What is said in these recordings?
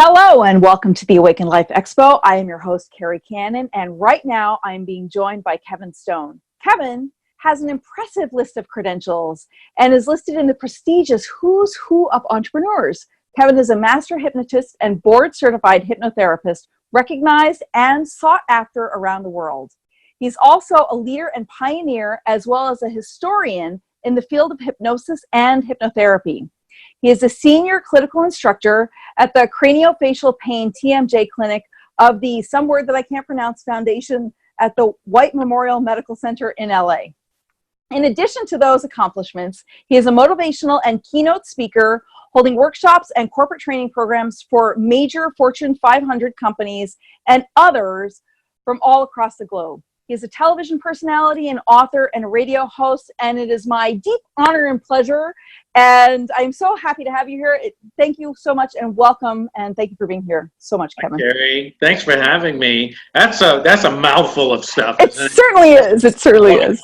Hello and welcome to the Awakened Life Expo. I am your host, Kerri Kannan, and right now I'm being joined by Kevin Stone. Kevin has an impressive list of credentials and is listed in the prestigious Who's Who of Entrepreneurs. Kevin is a master hypnotist and board-certified hypnotherapist, recognized and sought after around the world. He's also a leader and pioneer, as well as a historian in the field of hypnosis and hypnotherapy. He is a senior clinical instructor at the Craniofacial Pain TMJ Clinic of the, some word that I can't pronounce, foundation at the White Memorial Medical Center in LA. In addition to those accomplishments, he is a motivational and keynote speaker, holding workshops and corporate training programs for major Fortune 500 companies and others from all across the globe. He is a television personality, an author, and a radio host, and it is my deep honor and pleasure, and I'm so happy to have you here. Thank you so much, and welcome, and thank you for being here so much, Kevin. Hi, Kerri. Thanks for having me. That's a mouthful of stuff. It certainly is. It certainly is.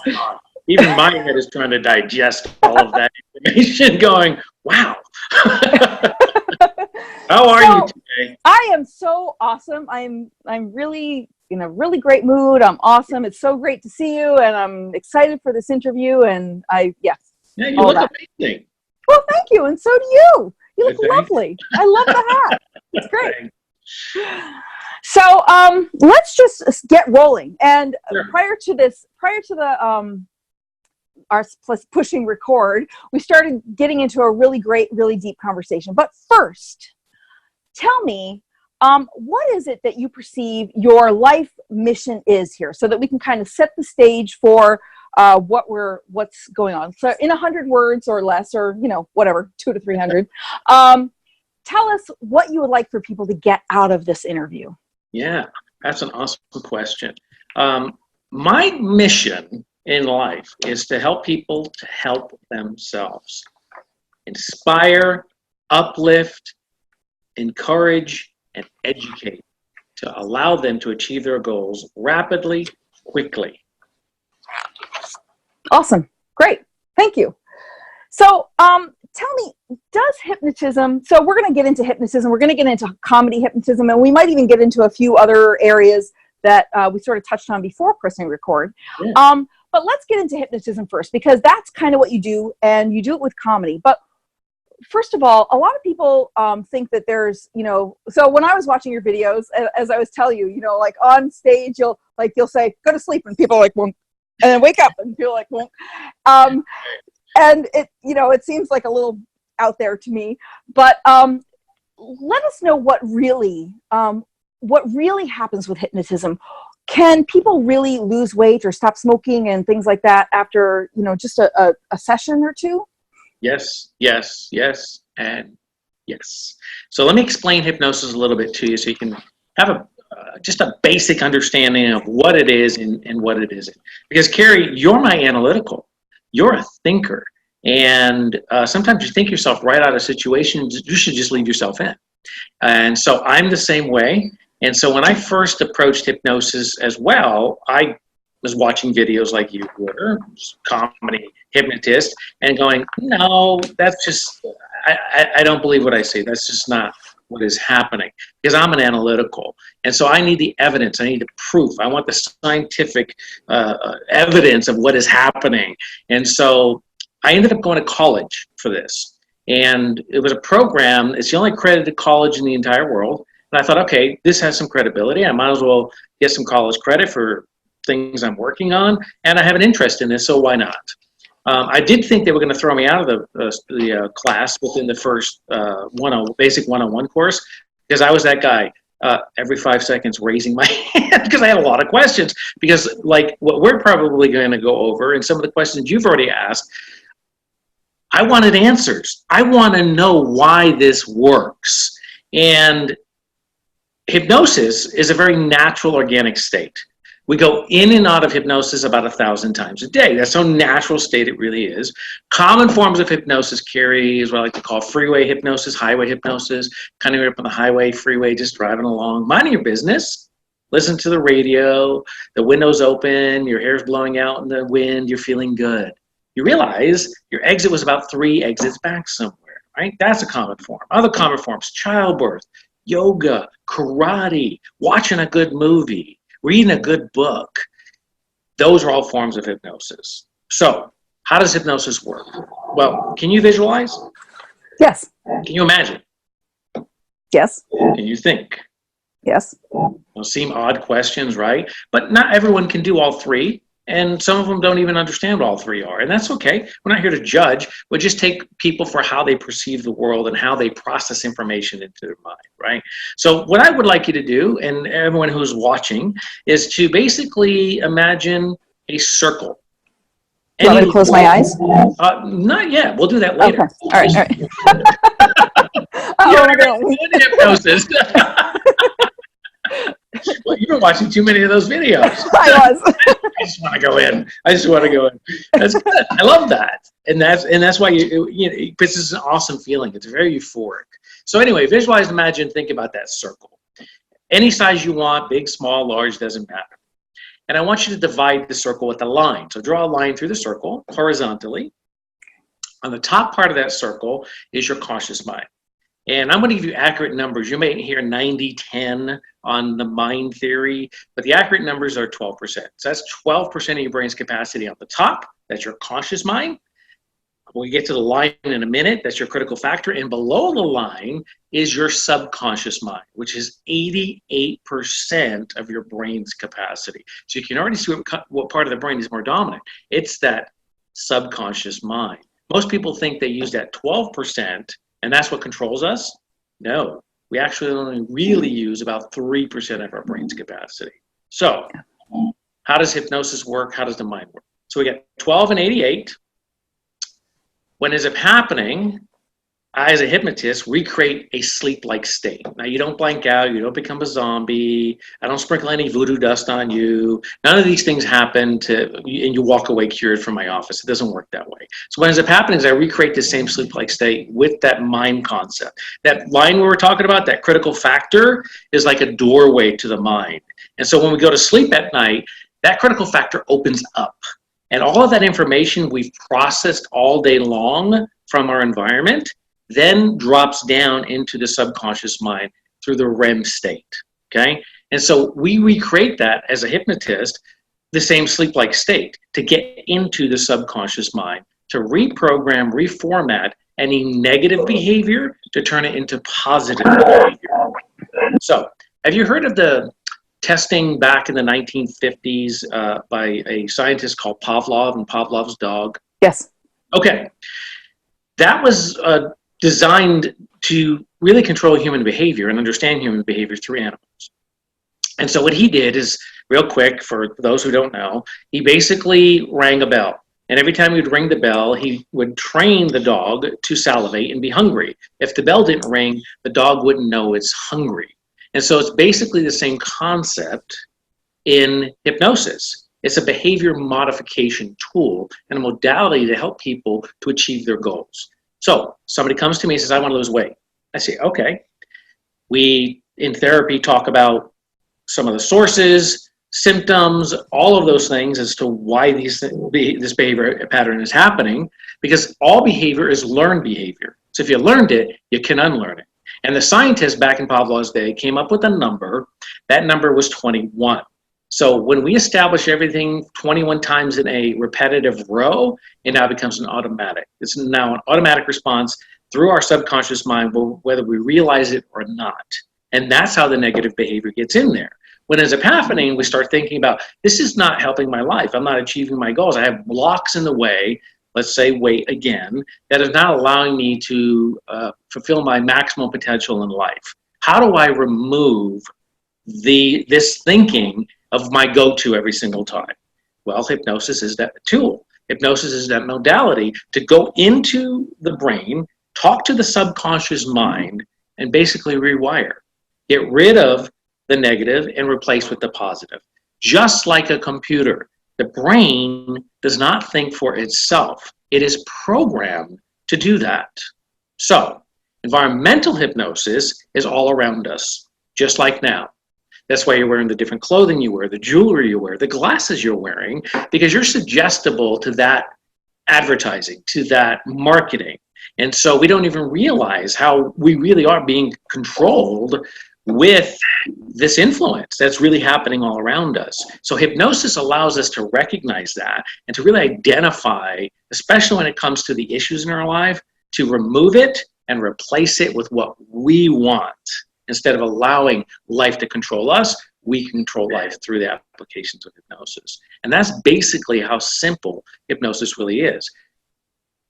Even my head is trying to digest all of that information, going, wow. How are you today? I am so awesome. I'm really in a really great mood. I'm awesome. It's so great to see you, and I'm excited for this interview. And Yeah, you look amazing. Well, thank you, and so do you. You look lovely. I love the hat. It's great. So let's just get rolling. And sure. prior to the our pushing record, we started getting into a really great, really deep conversation. But first, tell me, what is it that you perceive your life mission is here, so that we can kind of set the stage for what's going on. So in 100 words or less, or whatever, 200 to 300, tell us what you would like for people to get out of this interview. Yeah, that's an awesome question. My mission in life is to help people to help themselves, inspire, uplift, encourage, and educate to allow them to achieve their goals rapidly, quickly. Awesome. Great. Thank you. So tell me, does hypnotism, so we're going to get into hypnotism, we're going to get into comedy hypnotism, and we might even get into a few other areas that we sort of touched on before pressing record. Yeah. But let's get into hypnotism first, because that's kind of what you do, and you do it with comedy. But first of all, a lot of people think that there's, so when I was watching your videos, as I was telling you, like on stage, you'll say, go to sleep, and people are like, won't, and then wake up, and people like, won't. And it, it seems like a little out there to me, but let us know what really happens with hypnotism. Can people really lose weight or stop smoking and things like that after, just a session or two? Yes, and yes. So let me explain hypnosis a little bit to you so you can have just a basic understanding of what it is and what it isn't. Because Kerri, you're my analytical. You're a thinker. And sometimes you think yourself right out of situations you should just leave yourself in. And so I'm the same way. And so when I first approached hypnosis as well, I was watching videos like you were, comedy hypnotist, and going, no, that's just, I don't believe what I say. That's just not what is happening, because I'm an analytical. And so I need the evidence. I need the proof. I want the scientific evidence of what is happening. And so I ended up going to college for this. And it was a program, it's the only accredited college in the entire world. And I thought, okay, this has some credibility. I might as well get some college credit for things I'm working on, and I have an interest in this, so why not? I did think they were going to throw me out of the class within the first basic one-on-one course, because I was that guy every 5 seconds raising my hand because I had a lot of questions. Because like what we're probably going to go over and some of the questions you've already asked, I wanted answers. I want to know why this works. And hypnosis is a very natural, organic state. We go in and out of hypnosis about 1,000 times a day. That's how natural state it really is. Common forms of hypnosis, Kerri, is what I like to call freeway hypnosis, highway hypnosis, kind of up on the highway, freeway, just driving along, minding your business. Listen to the radio, the window's open, your hair's blowing out in the wind, you're feeling good. You realize your exit was about 3 exits back somewhere, right? That's a common form. Other common forms, childbirth, yoga, karate, watching a good movie, reading a good book. Those are all forms of hypnosis. So, how does hypnosis work? Well, can you visualize? Yes. Can you imagine? Yes. Can you think? Yes. They'll seem odd questions, right? But not everyone can do all three. And some of them don't even understand what all three are. And that's okay. We're not here to judge. We just take people for how they perceive the world and how they process information into their mind, right? So what I would like you to do, and everyone who's watching, is to basically imagine a circle. Do you want me to close my eyes? Not yet. We'll do that later. Okay. All right. All right. Doing hypnosis. Well, you've been watching too many of those videos. I was. I just want to go in. That's good. I love that, and that's why this is an awesome feeling. It's very euphoric. So anyway, visualize, imagine, think about that circle. Any size you want, big, small, large, doesn't matter. And I want you to divide the circle with a line. So draw a line through the circle horizontally. On the top part of that circle is your conscious mind. And I'm going to give you accurate numbers. You may hear 90-10 on the mind theory, but the accurate numbers are 12%. So that's 12% of your brain's capacity on the top. That's your conscious mind. We'll get to the line in a minute. That's your critical factor. And below the line is your subconscious mind, which is 88% of your brain's capacity. So you can already see what part of the brain is more dominant. It's that subconscious mind. Most people think they use that 12%, and that's what controls us. No, we actually only really use about 3% of our brain's capacity. So how does hypnosis work? How does the mind work? So we get 12 and 88. When is it happening? I, as a hypnotist, recreate a sleep-like state. Now, you don't blank out. You don't become a zombie. I don't sprinkle any voodoo dust on you. None of these things happen and you walk away cured from my office. It doesn't work that way. So what ends up happening is I recreate the same sleep-like state with that mind concept. That line we were talking about, that critical factor, is like a doorway to the mind. And so when we go to sleep at night, that critical factor opens up. And all of that information we've processed all day long from our environment then drops down into the subconscious mind through the REM state, okay? And so we recreate that as a hypnotist, the same sleep-like state, to get into the subconscious mind, to reprogram, reformat any negative behavior to turn it into positive behavior. So have you heard of the testing back in the 1950s by a scientist called Pavlov and Pavlov's dog? Yes. Okay. That was designed to really control human behavior and understand human behavior through animals. And so what he did is, real quick, for those who don't know, he basically rang a bell. And every time he would ring the bell, he would train the dog to salivate and be hungry. If the bell didn't ring, the dog wouldn't know it's hungry. And so it's basically the same concept in hypnosis. It's a behavior modification tool and a modality to help people to achieve their goals. So somebody comes to me and says, I want to lose weight. I say, okay. We, in therapy, talk about some of the sources, symptoms, all of those things as to why this behavior pattern is happening, because all behavior is learned behavior. So if you learned it, you can unlearn it. And the scientists back in Pavlov's day came up with a number. That number was 21. So when we establish everything 21 times in a repetitive row, it now becomes an automatic. It's now an automatic response through our subconscious mind, whether we realize it or not. And that's how the negative behavior gets in there. When ends up happening, we start thinking about, this is not helping my life. I'm not achieving my goals. I have blocks in the way, let's say weight again, that is not allowing me to fulfill my maximum potential in life. How do I remove this thinking of my go-to every single time? Well, hypnosis is that tool. Hypnosis is that modality to go into the brain, talk to the subconscious mind, and basically rewire. Get rid of the negative and replace with the positive. Just like a computer, the brain does not think for itself. It is programmed to do that. So, environmental hypnosis is all around us, just like now. That's why you're wearing the different clothing you wear, the jewelry you wear, the glasses you're wearing, because you're suggestible to that advertising, to that marketing. And so we don't even realize how we really are being controlled with this influence that's really happening all around us. So hypnosis allows us to recognize that and to really identify, especially when it comes to the issues in our life, to remove it and replace it with what we want. Instead of allowing life to control us, we control life through the applications of hypnosis. And that's basically how simple hypnosis really is.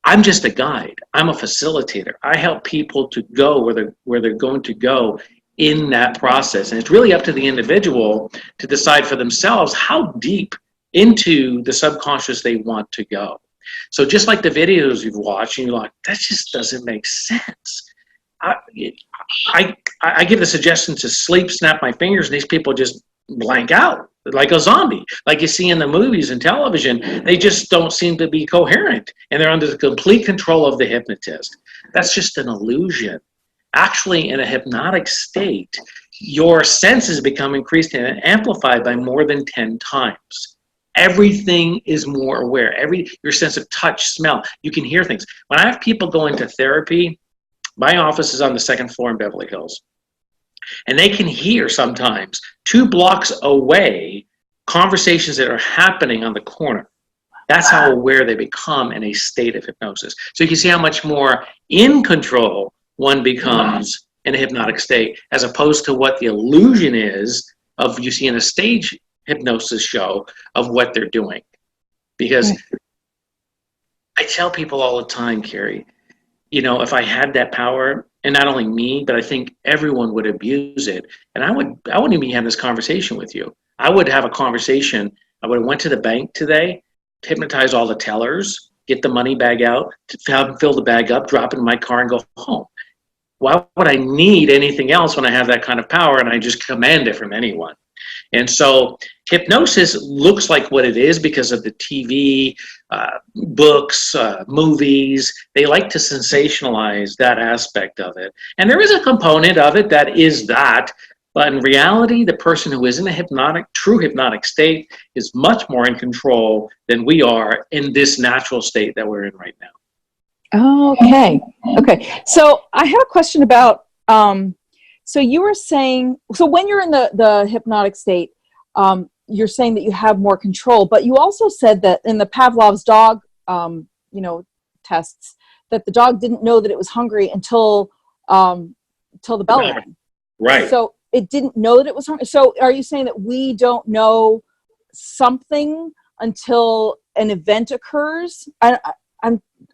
I'm just a guide. I'm a facilitator. I help people to go where they're going to go in that process. And it's really up to the individual to decide for themselves how deep into the subconscious they want to go. So just like the videos you've watched, and you're like, that just doesn't make sense. I give the suggestion to sleep, snap my fingers, and these people just blank out like a zombie. Like you see in the movies and television, they just don't seem to be coherent, and they're under the complete control of the hypnotist. That's just an illusion. Actually, in a hypnotic state, your senses become increased and amplified by more than 10 times. Everything is more aware. Your sense of touch, smell, you can hear things. When I have people go into therapy, my office is on the second floor in Beverly Hills, and they can hear sometimes 2 blocks away conversations that are happening on the corner. That's how aware they become in a state of hypnosis. So you can see how much more in control one becomes in a hypnotic state, as opposed to what the illusion is of you see in a stage hypnosis show of what they're doing. Because I tell people all the time, Kerri, you know, if I had that power, and not only me, but I think everyone would abuse it. And I wouldn't even have this conversation with you. I would have a conversation. I would have went to the bank today, hypnotize all the tellers, get the money bag out, fill the bag up, drop it in my car, and go home. Why would I need anything else when I have that kind of power and I just command it from anyone? And so hypnosis looks like what it is because of the TV, books, movies. They like to sensationalize that aspect of it. And there is a component of it that is that. But in reality, the person who is in a true hypnotic state is much more in control than we are in this natural state that we're in right now. Okay. So I have a question about, so you were saying, so when you're in the hypnotic state, you're saying that you have more control, but you also said that in the Pavlov's dog, tests, that the dog didn't know that it was hungry until the bell rang. Right. So it didn't know that it was hungry. So are you saying that we don't know something until an event occurs? I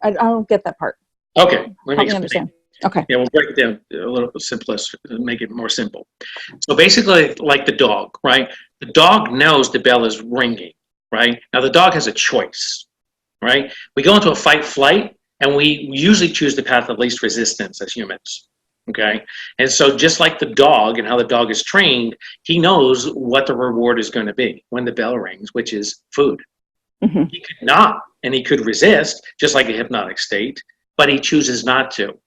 don't get that part. Okay, let me understand. Okay. Yeah, we'll break it down a little bit simplest and make it more simple. So basically, like the dog, right? The dog knows the bell is ringing, right? Now the dog has a choice, right? We go into a fight flight, and we usually choose the path of least resistance as humans, okay? And so just like the dog and how the dog is trained, he knows what the reward is going to be when the bell rings, which is food. Mm-hmm. He could not, and he could resist, just like a hypnotic state, but he chooses not to.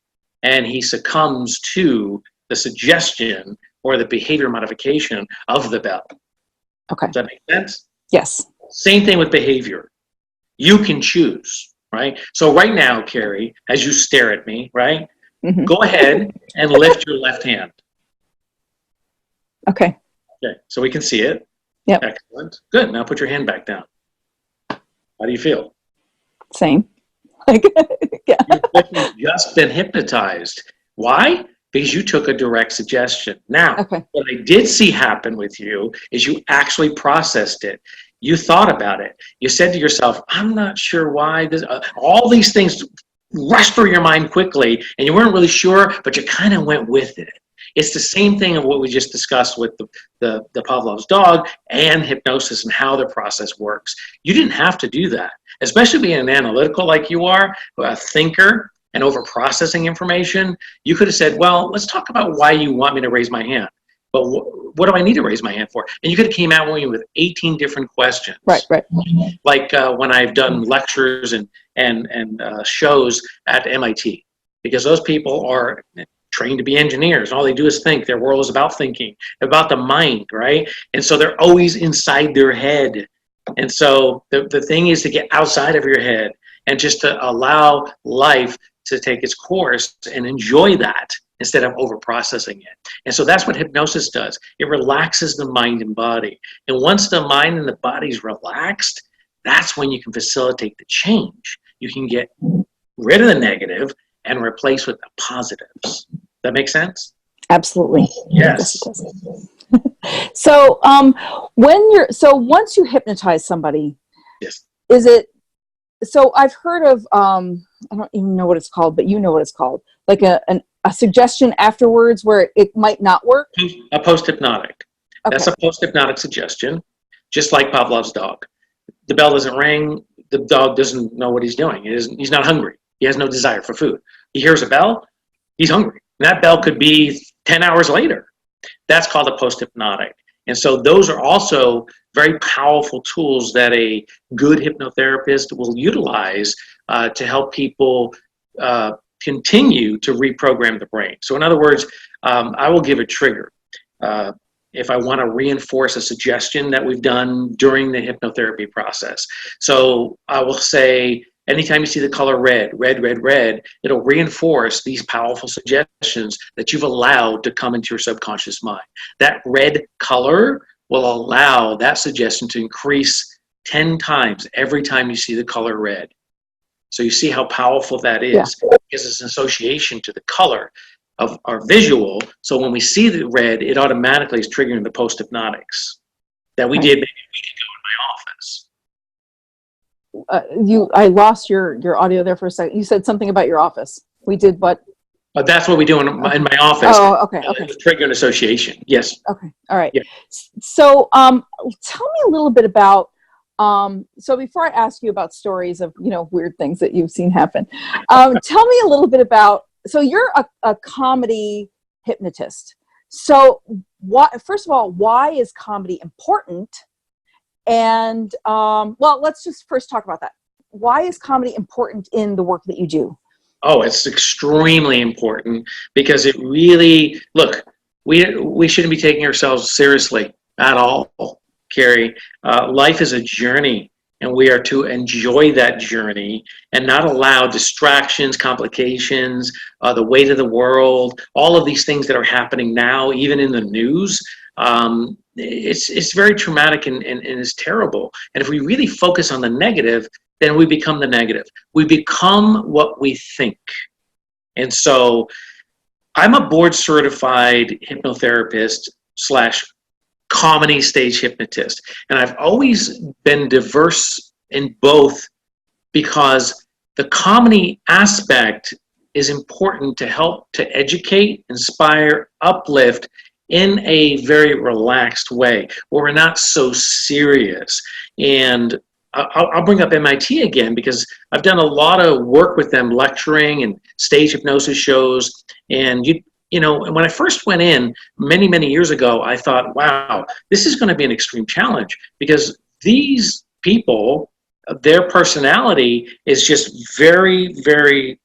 And he succumbs to the suggestion or the behavior modification of the bell. Okay. Does that make sense? Yes. Same thing with behavior. You can choose, right? So right now, Kerri, as you stare at me, right? Mm-hmm. Go ahead and lift your left hand. Okay. Okay, so we can see it. Yep. Excellent. Good. Now put your hand back down. How do you feel? Same. Yeah. You've just been hypnotized. Why? Because you took a direct suggestion. Now, What I did see happen with you is you actually processed it. You thought about it. You said to yourself, I'm not sure why this, all these things rushed through your mind quickly, and you weren't really sure, but you kind of went with it. It's the same thing of what we just discussed with the Pavlov's dog and hypnosis and how the process works. You didn't have to do that, especially being an analytical like you are, a thinker and over processing information. You could have said, well, let's talk about why you want me to raise my hand. But what do I need to raise my hand for? And you could have came out with 18 different questions. Right. Like when I've done lectures and shows at MIT, because those people are trained to be engineers. All they do is think. Their world is about thinking, about the mind, right? And so they're always inside their head. And so the thing is to get outside of your head and just to allow life to take its course and enjoy that instead of over processing it. And so that's what hypnosis does. It relaxes the mind and body. And once the mind and the body is relaxed, that's when you can facilitate the change. You can get rid of the negative and replace with the positives. That make sense? Absolutely. Yes. So, once you hypnotize somebody, yes. Is it? So I've heard of I don't even know what it's called, but you know what it's called, like a suggestion afterwards where it might not work. A posthypnotic. Okay. That's a posthypnotic suggestion, just like Pavlov's dog. The bell doesn't ring. The dog doesn't know what he's doing. He's not hungry. He has no desire for food. He hears a bell. He's hungry. And that bell could be 10 hours later. That's called a posthypnotic. And so those are also very powerful tools that a good hypnotherapist will utilize to help people continue to reprogram the brain. So in other words, I will give a trigger. If I want to reinforce a suggestion that we've done during the hypnotherapy process. So I will say, anytime you see the color red, it'll reinforce these powerful suggestions that you've allowed to come into your subconscious mind. That red color will allow that suggestion to increase 10 times every time you see the color red. So you see how powerful that is. Yeah. Because it's an association to the color of our visual. So when we see the red, it automatically is triggering the posthypnotics that we did maybe a week ago in my office. I lost your audio there for a second. You said something about your office. We did what? That's what we do in my office. Oh, okay. Trigger an association. Yes. Okay. All right. Yeah. So, tell me a little bit about. So before I ask you about stories of weird things that you've seen happen, tell me a little bit about. So you're a comedy hypnotist. So first of all, why is comedy important? And well, let's just first talk about that. Why is comedy important in the work that you do? Oh, it's extremely important because it really, look, we shouldn't be taking ourselves seriously at all, Kerri. Life is a journey, and we are to enjoy that journey and not allow distractions, complications, the weight of the world, all of these things that are happening now, even in the news. It's very traumatic and it's terrible. And if we really focus on the negative, then we become the negative. We become what we think. And so I'm a board certified hypnotherapist / comedy stage hypnotist. And I've always been diverse in both because the comedy aspect is important to help to educate, inspire, uplift in a very relaxed way where we're not so serious. And I'll bring up MIT again because I've done a lot of work with them lecturing and stage hypnosis shows. And when I first went in many years ago, I thought, wow, this is going to be an extreme challenge because these people, their personality is just very, very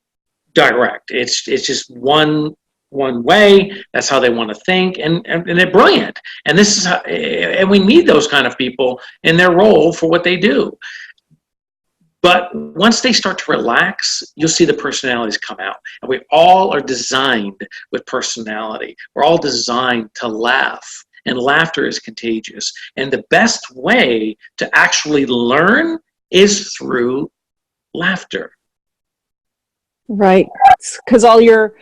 direct. It's just one way. That's how they want to think, and they're brilliant. And this is and we need those kind of people in their role for what they do. But once they start to relax, you'll see the personalities come out. And we all are designed with personality. We're all designed to laugh. And laughter is contagious. And the best way to actually learn is through laughter. Right. Because all your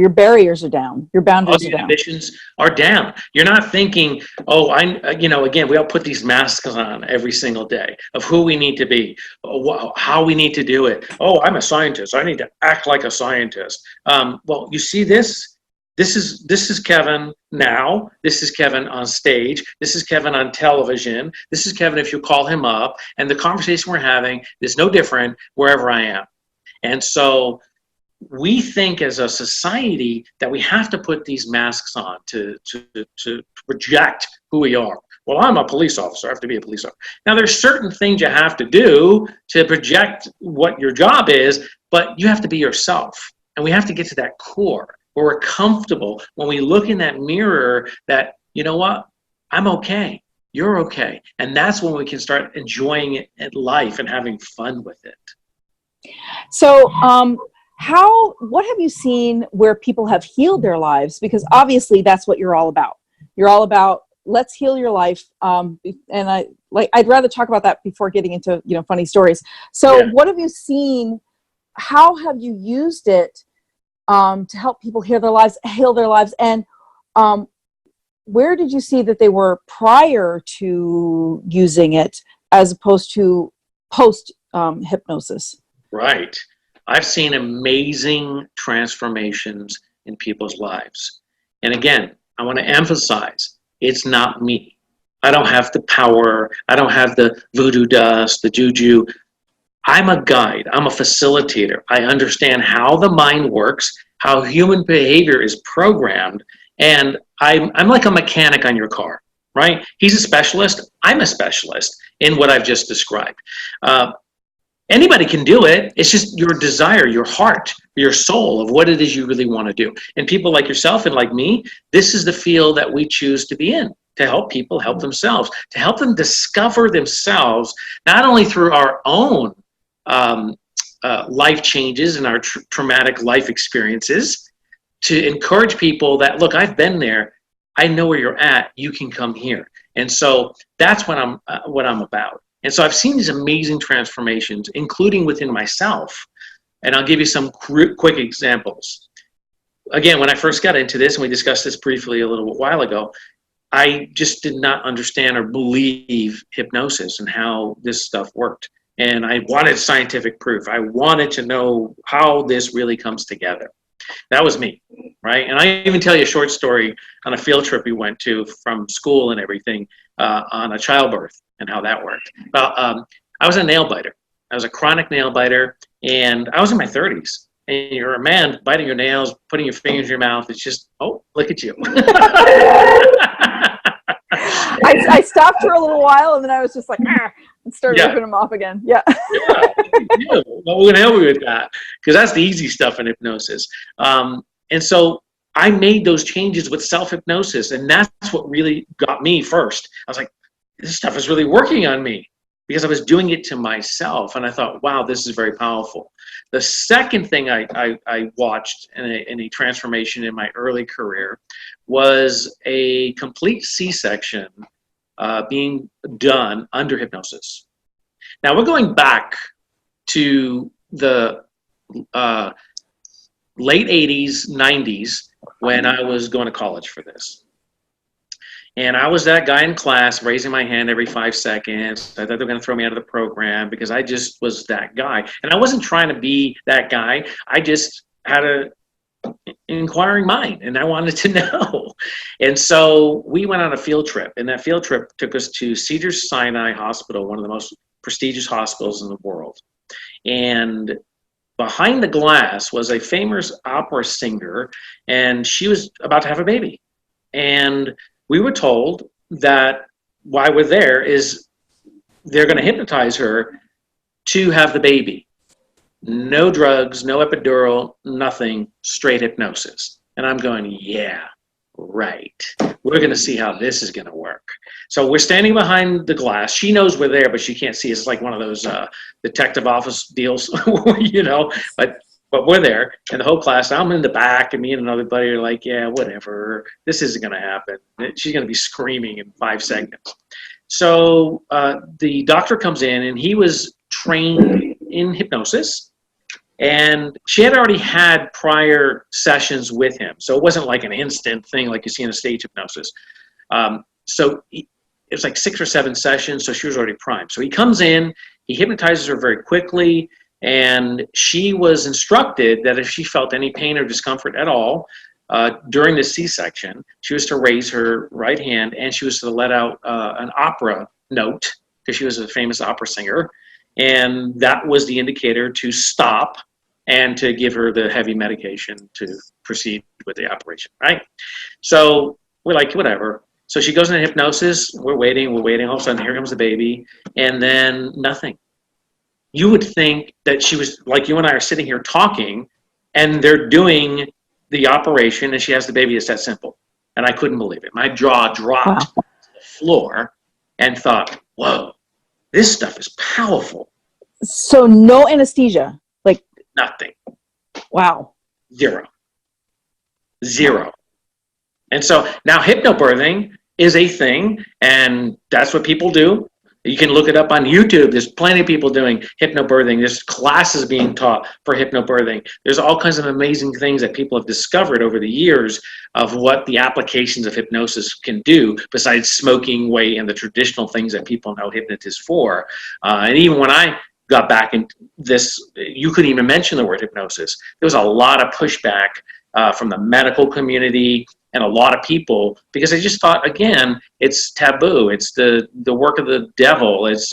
barriers are down, your boundaries are down. Inhibitions are down. You're not thinking, again, we all put these masks on every single day of who we need to be, how we need to do it. Oh, I'm a scientist. I need to act like a scientist. Well, you see this? This is Kevin now. This is Kevin on stage. This is Kevin on television. This is Kevin if you call him up. And the conversation we're having is no different wherever I am. And so we think as a society that we have to put these masks on to project who we are. Well, I'm a police officer. I have to be a police officer. Now, there's certain things you have to do to project what your job is, but you have to be yourself. And we have to get to that core where we're comfortable when we look in that mirror that, you know what, I'm okay. You're okay. And that's when we can start enjoying it in life and having fun with it. So, what have you seen where people have healed their lives? Because obviously that's what you're all about. You're all about, let's heal your life. And I'd rather talk about that before getting into, funny stories. So Yeah. what have you seen? How have you used it, to help people heal their lives? And, where did you see that they were prior to using it as opposed to post, hypnosis? Right. I've seen amazing transformations in people's lives. And again, I want to emphasize, it's not me. I don't have the power. I don't have the voodoo dust, the juju. I'm a guide. I'm a facilitator. I understand how the mind works, how human behavior is programmed, and I'm like a mechanic on your car, right? He's a specialist. I'm a specialist in what I've just described. Anybody can do it. It's just your desire, your heart, your soul of what it is you really want to do. And people like yourself and like me, this is the field that we choose to be in, to help people help themselves, to help them discover themselves, not only through our own life changes and our traumatic life experiences, to encourage people that, look, I've been there. I know where you're at. You can come here. And so that's what I'm about. And so I've seen these amazing transformations, including within myself. And I'll give you some quick examples. Again, when I first got into this, and we discussed this briefly a little while ago, I just did not understand or believe hypnosis and how this stuff worked. And I wanted scientific proof. I wanted to know how this really comes together. That was me, right? And I even tell you a short story on a field trip we went to from school and everything, on a childbirth and how that worked. Well, I was a nail biter. I was a chronic nail biter, and I was in my 30s. And you're a man biting your nails, putting your fingers in your mouth. It's just, oh, look at you. I stopped for a little while, and then I was just like, and started ripping them off again. Yeah. Yeah. Well, we're going to help you with that, because that's the easy stuff in hypnosis. And so I made those changes with self-hypnosis, and that's what really got me first. I was like, this stuff is really working on me, because I was doing it to myself, and I thought, wow, this is very powerful. The second thing I watched in a transformation in my early career was a complete C-section being done under hypnosis. Now, we're going back to the late 80s, 90s, when I was going to college for this. And I was that guy in class raising my hand every 5 seconds. I thought they were going to throw me out of the program because I just was that guy. And I wasn't trying to be that guy. I just had an inquiring mind, and I wanted to know. And so we went on a field trip, and that field trip took us to Cedars-Sinai Hospital, one of the most prestigious hospitals in the world. And behind the glass was a famous opera singer, and she was about to have a baby. And we were told that why we're there is they're going to hypnotize her to have the baby. No drugs, no epidural, nothing, straight hypnosis. And I'm going, yeah, right. We're going to see how this is going to work. So we're standing behind the glass. She knows we're there, but she can't see. It's like one of those detective office deals, but we're there, and the whole class, I'm in the back, and me and another buddy are like, yeah, whatever. This isn't going to happen. She's going to be screaming in 5 seconds. So the doctor comes in, and he was trained in hypnosis, and she had already had prior sessions with him. So it wasn't like an instant thing like you see in a stage hypnosis. So it was like 6 or 7 sessions, so she was already primed. So he comes in, he hypnotizes her very quickly, and she was instructed that if she felt any pain or discomfort at all during the C-section, she was to raise her right hand, and she was to let out an opera note, because she was a famous opera singer, and that was the indicator to stop and to give her the heavy medication to proceed with the operation, right? So we're like, whatever. So she goes into hypnosis, we're waiting, all of a sudden here comes the baby, and then nothing. You would think that she was, like you and I are sitting here talking, and they're doing the operation, and she has the baby. It's that simple. And I couldn't believe it. My jaw dropped to the floor and thought, whoa, this stuff is powerful. So no anesthesia? Nothing. Wow. Zero. And so now hypnobirthing is a thing, and that's what people do. You can look it up on YouTube. There's plenty of people doing hypnobirthing. There's classes being taught for hypnobirthing. There's all kinds of amazing things that people have discovered over the years of what the applications of hypnosis can do besides smoking away and the traditional things that people know hypnotists for. And even when I got back into this, you couldn't even mention the word hypnosis. There was a lot of pushback from the medical community and a lot of people, because I just thought, again, it's taboo. It's the work of the devil. It's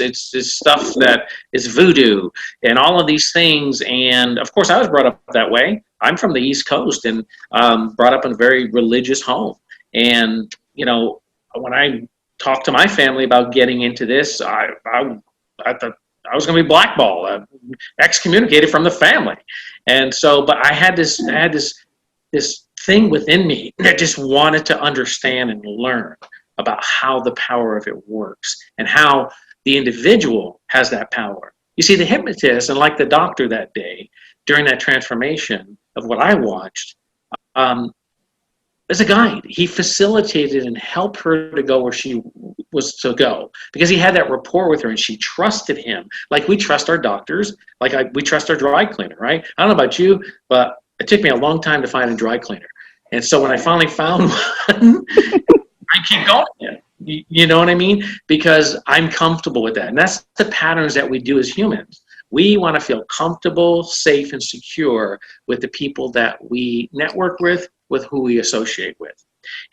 stuff that is voodoo and all of these things. And of course, I was brought up that way. I'm from the East Coast and brought up in a very religious home. And when I talked to my family about getting into this, I thought I was going to be blackballed, excommunicated from the family. And so, but I had this thing within me that just wanted to understand and learn about how the power of it works and how the individual has that power. You see, the hypnotist, and like the doctor that day, during that transformation of what I watched, as a guide, he facilitated and helped her to go where she was to go, because he had that rapport with her and she trusted him like we trust our doctors, like we trust our dry cleaner, right? I don't know about you, but it took me a long time to find a dry cleaner. And so when I finally found one, I keep going. You know what I mean? Because I'm comfortable with that. And that's the patterns that we do as humans. We want to feel comfortable, safe, and secure with the people that we network with who we associate with.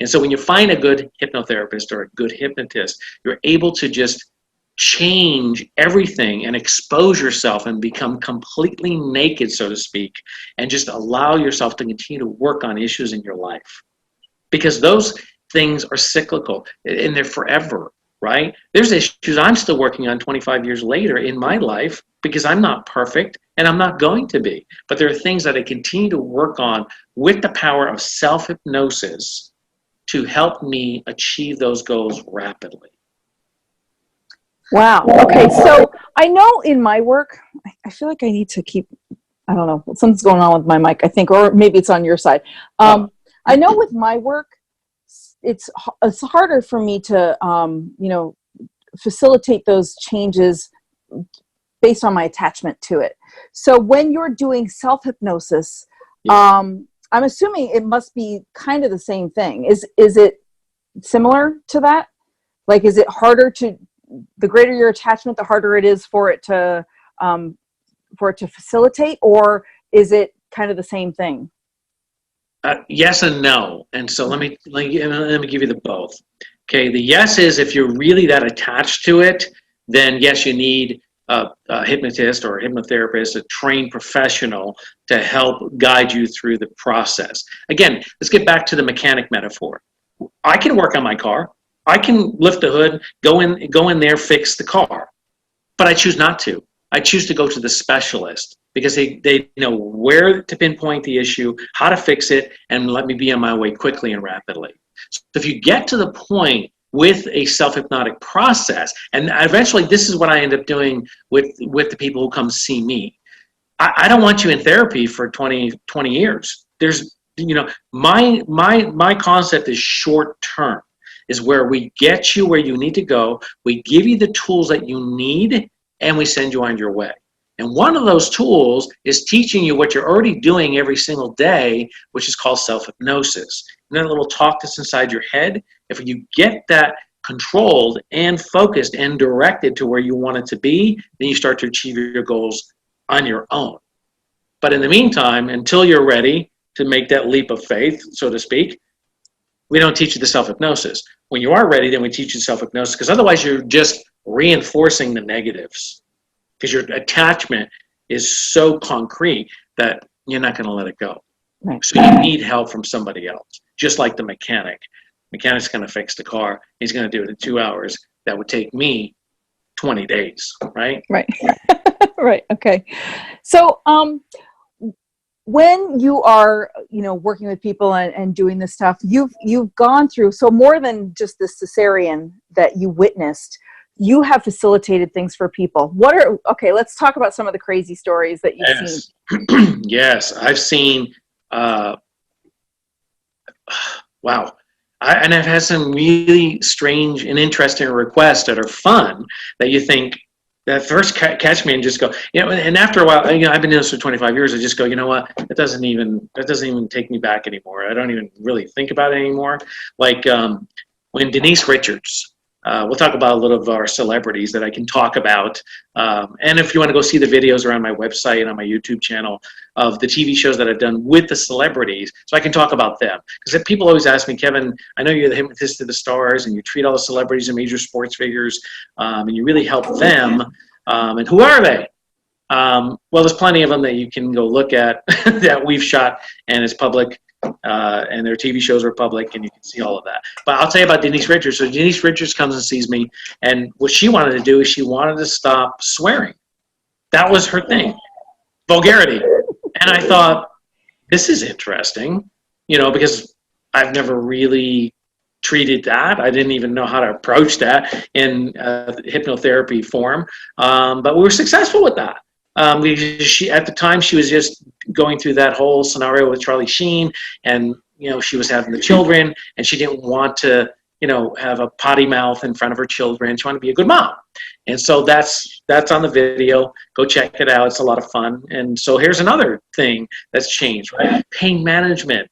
And so when you find a good hypnotherapist or a good hypnotist, you're able to just change everything and expose yourself and become completely naked, so to speak, and just allow yourself to continue to work on issues in your life. Because those things are cyclical and they're forever, right? There's issues I'm still working on 25 years later in my life because I'm not perfect and I'm not going to be. But there are things that I continue to work on with the power of self-hypnosis to help me achieve those goals rapidly. Wow. Okay. So I know in my work, I feel like I need to keep, I don't know, something's going on with my mic, I think, or maybe it's on your side. I know with my work, it's harder for me to, facilitate those changes based on my attachment to it. So when you're doing self-hypnosis, I'm assuming it must be kind of the same thing. Is it similar to that? Like, is it harder the greater your attachment, the harder it is for it to facilitate, or is it kind of the same thing? Yes and no. And so let me give you the both. Okay, the yes is if you're really that attached to it, then yes, you need a hypnotist or a hypnotherapist, a trained professional to help guide you through the process. Again, let's get back to the mechanic metaphor. I can work on my car. I can lift the hood, go in there, fix the car. But I choose not to. I choose to go to the specialist because they know where to pinpoint the issue, how to fix it, and let me be on my way quickly and rapidly. So if you get to the point with a self-hypnotic process, and eventually this is what I end up doing with the people who come see me. I don't want you in therapy for 20 years. There's, my concept is short term. Is where we get you where you need to go, we give you the tools that you need, and we send you on your way. And one of those tools is teaching you what you're already doing every single day, which is called self-hypnosis. And that little talk that's inside your head, if you get that controlled and focused and directed to where you want it to be, then you start to achieve your goals on your own. But in the meantime, until you're ready to make that leap of faith, so to speak, we don't teach you the self-hypnosis. When you are ready, then we teach you self-hypnosis, because otherwise you're just reinforcing the negatives, because your attachment is so concrete that you're not going to let it go. Right. So you need help from somebody else, just like the mechanic. Mechanic's going to fix the car. He's going to do it in 2 hours. That would take me 20 days, right? Right. Right. Okay. So, when you are, working with people and doing this stuff, you've gone through, so more than just the cesarean that you witnessed, you have facilitated things for people. Okay, let's talk about some of the crazy stories that you've seen. Yes, I've seen, wow. And I've had some really strange and interesting requests that are fun that you think, that first catch me and just go, and after a while, I've been doing this for 25 years. I just go, you know what? That doesn't even take me back anymore. I don't even really think about it anymore. Like when Denise Richards, we'll talk about a little of our celebrities that I can talk about. And if you want to go see the videos around my website and on my YouTube channel of the TV shows that I've done with the celebrities, so I can talk about them. Because people always ask me, Kevin, I know you're the hypnotist of the stars and you treat all the celebrities and major sports figures and you really help them. And who are they? Well, there's plenty of them that you can go look at that we've shot and it's public. And their TV shows are public and you can see all of that. But I'll tell you about Denise Richards. So Denise Richards comes and sees me, and what she wanted to do is she wanted to stop swearing. That was her thing. Vulgarity. And I thought, this is interesting, because I've never really treated that. I didn't even know how to approach that in hypnotherapy form. But we were successful with that. She, at the time, she was just going through that whole scenario with Charlie Sheen, and she was having the children, and she didn't want to have a potty mouth in front of her children. She wanted to be a good mom, and so that's on the video. Go check it out. It's a lot of fun. And so here's another thing that's changed, right? Pain management.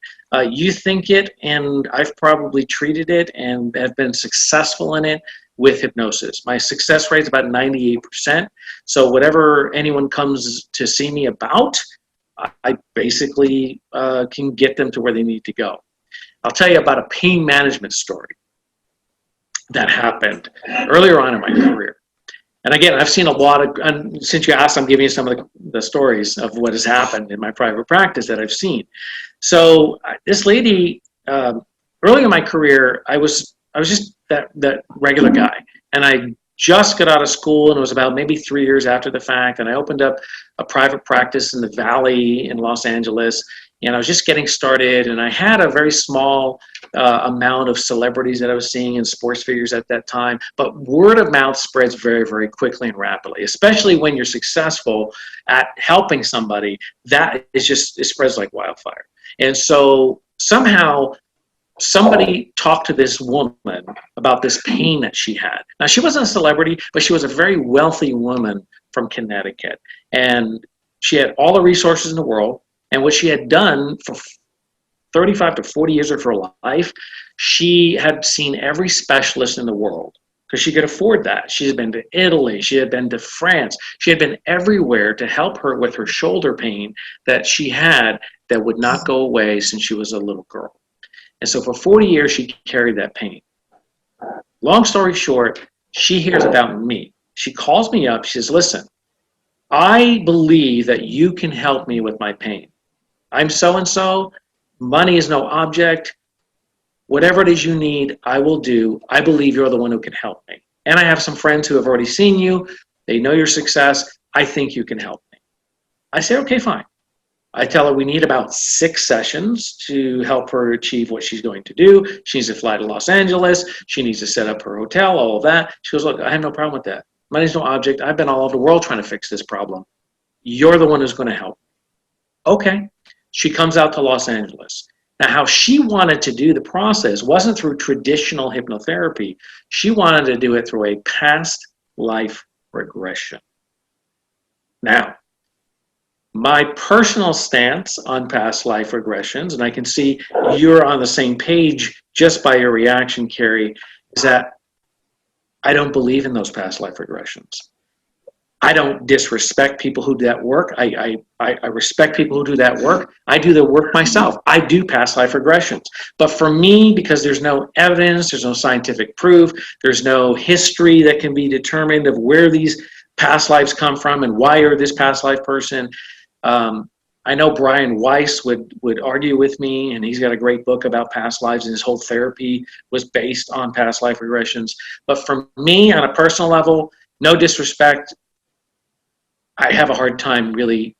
You think it, and I've probably treated it and have been successful in it with hypnosis. My success rate is about 98%. So whatever anyone comes to see me about, I basically can get them to where they need to go. I'll tell you about a pain management story that happened earlier on in my career. And again, I've seen a lot of, and since you asked, I'm giving you some of the stories of what has happened in my private practice that I've seen. So this lady, early in my career, I was just that regular guy. And I just got out of school, and it was about maybe 3 years after the fact. And I opened up a private practice in the Valley in Los Angeles. And I was just getting started. And I had a very small amount of celebrities that I was seeing and sports figures at that time. But word of mouth spreads very, very quickly and rapidly, especially when you're successful at helping somebody. That is just, it spreads like wildfire. And so somehow somebody talked to this woman about this pain that she had. Now, she wasn't a celebrity, but she was a very wealthy woman from Connecticut. And she had all the resources in the world. And what she had done for 35 to 40 years of her life, she had seen every specialist in the world because she could afford that. She had been to Italy. She had been to France. She had been everywhere to help her with her shoulder pain that she had that would not go away since she was a little girl. And so for 40 years, she carried that pain. Long story short, she hears about me. She calls me up. She says, listen, I believe that you can help me with my pain. I'm so-and-so. Money is no object. Whatever it is you need, I will do. I believe you're the one who can help me. And I have some friends who have already seen you. They know your success. I think you can help me. I say, okay, fine. I tell her we need about 6 sessions to help her achieve what she's going to do. She needs to fly to Los Angeles. She needs to set up her hotel, all of that. She goes, look, I have no problem with that. Money's no object. I've been all over the world trying to fix this problem. You're the one who's going to help. Okay. She comes out to Los Angeles. Now, how she wanted to do the process wasn't through traditional hypnotherapy. She wanted to do it through a past life regression. Now, my personal stance on past life regressions, and I can see you're on the same page just by your reaction, Kerri, is that I don't believe in those past life regressions. I don't disrespect people who do that work. I respect people who do that work. I do the work myself. I do past life regressions. But for me, because there's no evidence, there's no scientific proof, there's no history that can be determined of where these past lives come from and why you're this past life person. I know Brian Weiss would argue with me, and he's got a great book about past lives, and his whole therapy was based on past life regressions. But for me, on a personal level, no disrespect, I have a hard time really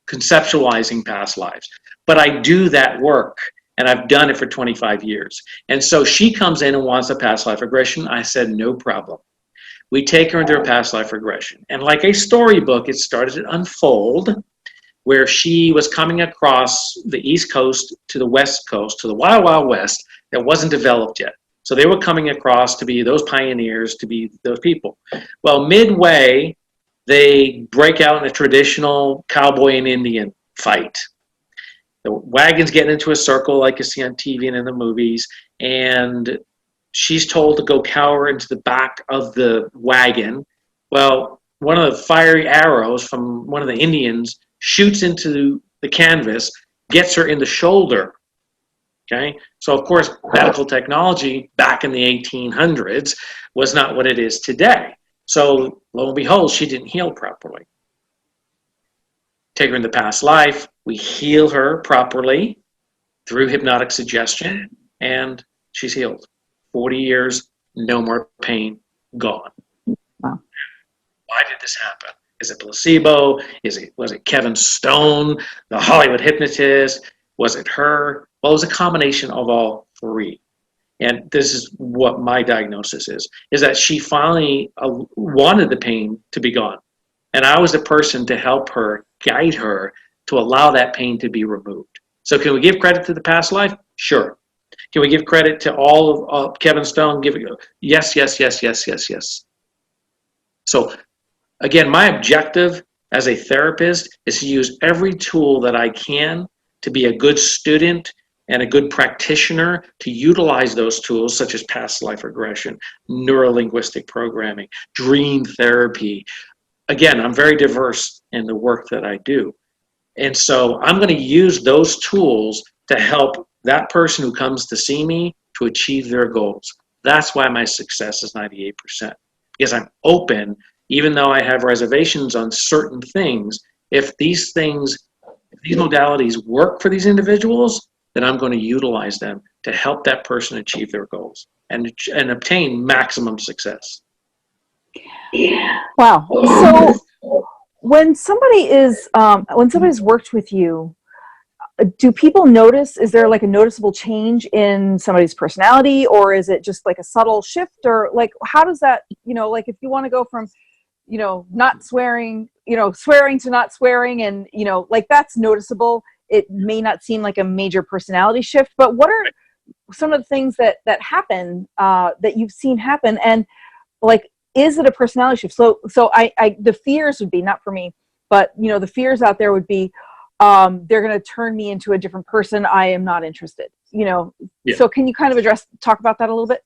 conceptualizing past lives. But I do that work, and I've done it for 25 years. And so she comes in and wants a past life regression. I said, no problem. we take her into a past life regression. And like a storybook, it started to unfold where she was coming across the East Coast to the West Coast, to the Wild Wild West that wasn't developed yet. So they were coming across to be those pioneers, to be those people. Well, midway, they break out in a traditional cowboy and Indian fight. The wagons get into a circle like you see on TV and in the movies, and she's told to go cower into the back of the wagon. Well, one of the fiery arrows from one of the Indians shoots into the canvas, gets her in the shoulder. Okay, so of course, medical technology back in the 1800s was not what it is today. So lo and behold, she didn't heal properly. Take her in the past life, we heal her properly through hypnotic suggestion, and she's healed. 40 years, no more pain, gone. Wow. Why did this happen? Is it placebo? Was it Kevin Stone, the Hollywood hypnotist? Was it her? Well, it was a combination of all three. And this is what my diagnosis is that she finally wanted the pain to be gone. And I was the person to help her, guide her, to allow that pain to be removed. So can we give credit to the past life? Sure. Can we give credit to all of Kevin Stone? Yes, yes, yes, yes, yes, yes. So again, my objective as a therapist is to use every tool that I can to be a good student and a good practitioner, to utilize those tools such as past life regression, neurolinguistic programming, dream therapy. Again, I'm very diverse in the work that I do. And so I'm going to use those tools to help that person who comes to see me to achieve their goals. That's why my success is 98%. Because I'm open, even though I have reservations on certain things. If these modalities work for these individuals, then I'm going to utilize them to help that person achieve their goals and obtain maximum success. Wow. So when somebody's worked with you, do people notice, is there like a noticeable change in somebody's personality, or is it just like a subtle shift, or like, how does that, like if you want to go from, not swearing, swearing to not swearing, and, like that's noticeable. It may not seem like a major personality shift, but what are some of the things that happen, that you've seen happen? And like, is it a personality shift? So the fears would be, not for me, but the fears out there would be, they're going to turn me into a different person. I am not interested, Yeah. So can you kind of talk about that a little bit?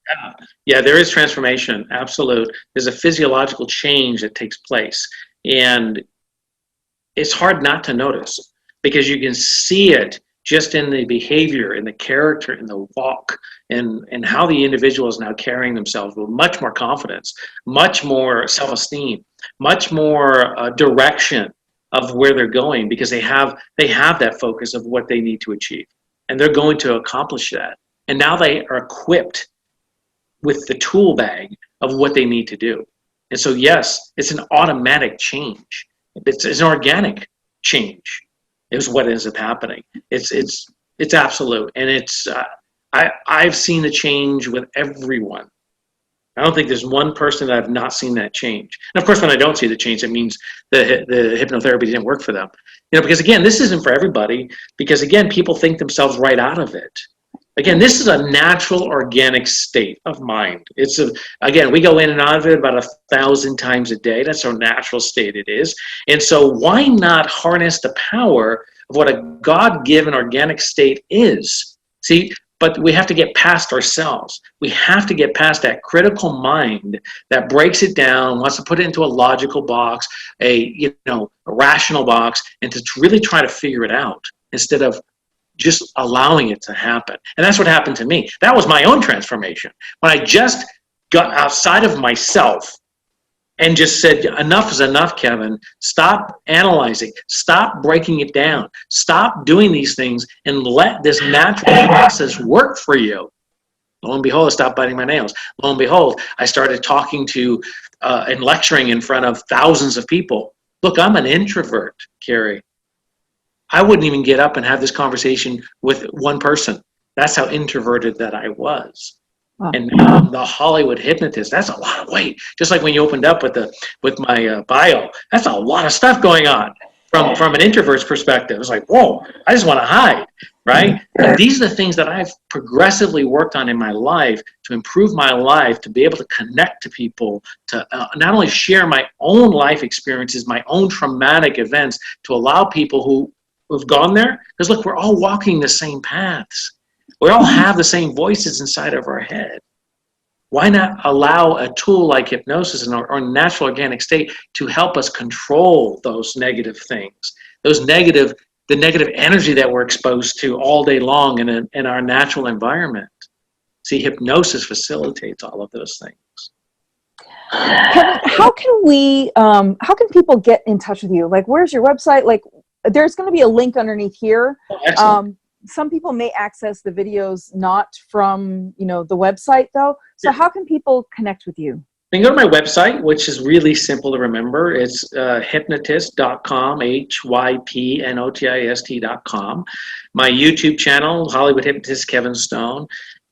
Yeah, there is transformation. Absolute. There's a physiological change that takes place, and it's hard not to notice because you can see it just in the behavior, in the character, in the walk, and how the individual is now carrying themselves with much more confidence, much more self-esteem, much more direction of where they're going, because they have that focus of what they need to achieve, and they're going to accomplish that. And now they are equipped with the tool bag of what they need to do. And so, yes, it's an automatic change. It's an organic change. Is what ends up happening. It's absolute, and it's I've seen the change with everyone. I don't think there's one person that I've not seen that change. And of course, when I don't see the change, it means the hypnotherapy didn't work for them. Because again, this isn't for everybody. Because again, people think themselves right out of it. Again, this is a natural, organic state of mind. Again, we go in and out of it about 1,000 times a day. That's how natural state it is. And so why not harness the power of what a God-given organic state is? See, but we have to get past ourselves. We have to get past that critical mind that breaks it down, wants to put it into a logical box, a rational box, and to really try to figure it out instead of just allowing it to happen. And that's what happened to me. That was my own transformation. When I just got outside of myself and just said, enough is enough, Kevin. Stop analyzing. Stop breaking it down. Stop doing these things and let this natural process work for you. Lo and behold, I stopped biting my nails. Lo and behold, I started talking to and lecturing in front of thousands of people. Look, I'm an introvert, Kerri. I wouldn't even get up and have this conversation with one person. That's how introverted that I was. Wow. And now I'm the Hollywood hypnotist. That's a lot of weight. Just like when you opened up with my bio, that's a lot of stuff going on from an introvert's perspective. It's like, whoa, I just want to hide, right? And these are the things that I've progressively worked on in my life to improve my life, to be able to connect to people, to not only share my own life experiences, my own traumatic events, to allow people who've gone there. Because look, we're all walking the same paths. We all have the same voices inside of our head. Why not allow a tool like hypnosis or natural organic state to help us control those negative things, the negative energy that we're exposed to all day long in our natural environment? See, hypnosis facilitates all of those things. Kevin, how can people get in touch with you? Like, where's your website? Like, there's going to be a link underneath here. Oh, excellent. Some people may access the videos not from, the website though. So how can people connect with you? You can go to my website, which is really simple to remember. It's hypnotist.com, hypnotist.com. My YouTube channel, Hollywood Hypnotist Kevin Stone.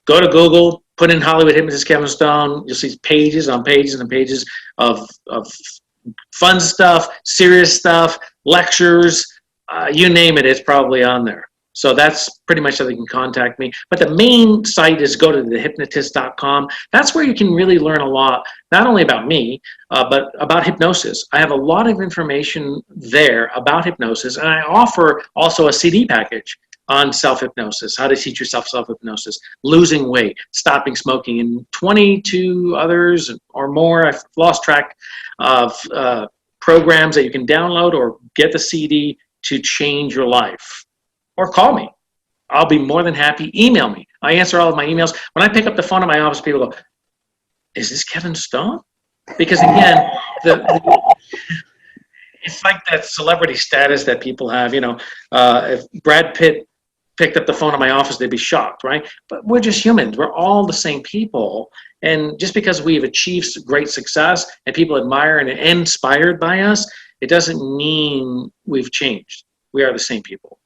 Go to Google, put in Hollywood Hypnotist Kevin Stone. You'll see pages on pages and pages of fun stuff, serious stuff, lectures, you name it, it's probably on there. So that's pretty much how they can contact me. But the main site is go to thehypnotist.com. That's where you can really learn a lot, not only about me, but about hypnosis. I have a lot of information there about hypnosis, and I offer also a CD package on self-hypnosis, how to teach yourself self-hypnosis, losing weight, stopping smoking, and 22 others or more. I've lost track of programs that you can download or get the CD to change your life. Or call me. I'll be more than happy. Email me. I answer all of my emails. When I pick up the phone in my office, people go, is this Kevin Stone? Because again, it's like that celebrity status that people have. If Brad Pitt picked up the phone in my office, they'd be shocked, right? But we're just humans. We're all the same people. And just because we've achieved great success and people admire and inspired by us, it doesn't mean we've changed. We are the same people.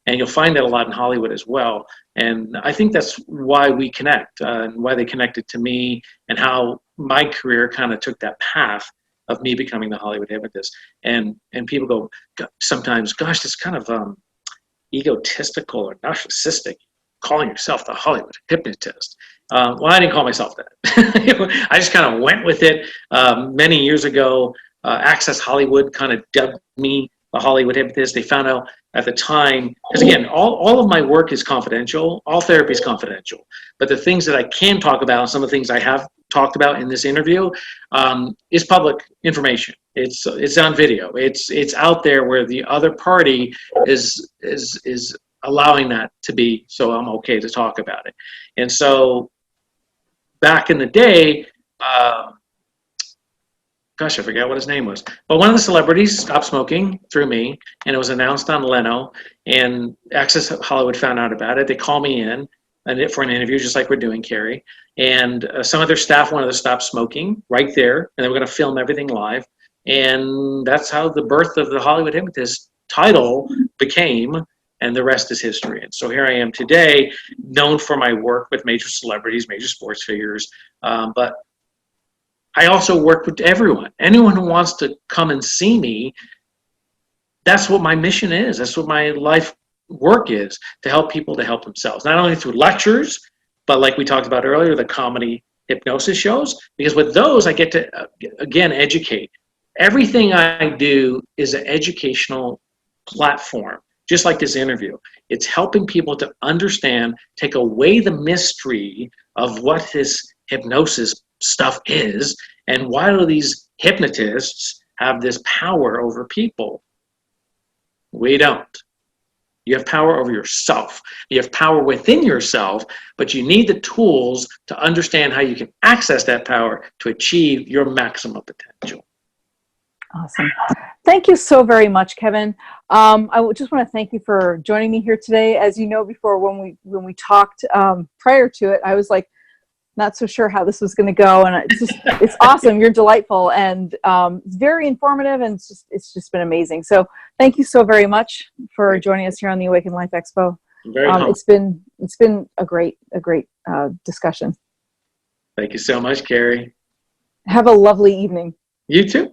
And you'll find that a lot in Hollywood as well. And I think that's why we connect, and why they connected to me, and how my career kind of took that path of me becoming the Hollywood hypnotist. And people go sometimes, gosh, that's kind of egotistical or narcissistic, calling yourself the Hollywood hypnotist. Well, I didn't call myself that. I just kind of went with it. Many years ago, Access Hollywood kind of dubbed me the Hollywood hypnotist. They found out at the time, because again, all of my work is confidential, all therapy is confidential, but the things that I can talk about, and some of the things I have talked about in this interview, is public information. It's on video. It's out there where the other party is allowing that to be, so I'm okay to talk about it. And so back in the day, gosh, I forgot what his name was. But one of the celebrities stopped smoking through me, and it was announced on Leno, and Access Hollywood found out about it. They called me in for an interview, just like we're doing, Kerri. And some of their staff wanted to stop smoking right there, and they were going to film everything live. And that's how the birth of the Hollywood Hypnotist title became, and the rest is history. And so here I am today, known for my work with major celebrities, major sports figures, but I also work with everyone. Anyone who wants to come and see me, that's what my mission is. That's what my life work is, to help people to help themselves. Not only through lectures, but like we talked about earlier, the comedy hypnosis shows, because with those I get to, again, educate. Everything I do is an educational platform, just like this interview. It's helping people to understand, take away the mystery of what this hypnosis stuff is, and why do these hypnotists have this power over people? We don't. You have power over yourself. You have power within yourself, but you need the tools to understand how you can access that power to achieve your maximum potential. Awesome. Thank you so very much, Kevin. I just want to thank you for joining me here today. As you know, before when we talked prior to it, I was like, not so sure how this was going to go, and it's awesome. You're delightful, and it's very informative, and it's just been amazing. So thank you so very much for joining us here on the Awakened Life Expo. It's been a great discussion. Thank you so much, Kerri. Have a lovely evening. You too.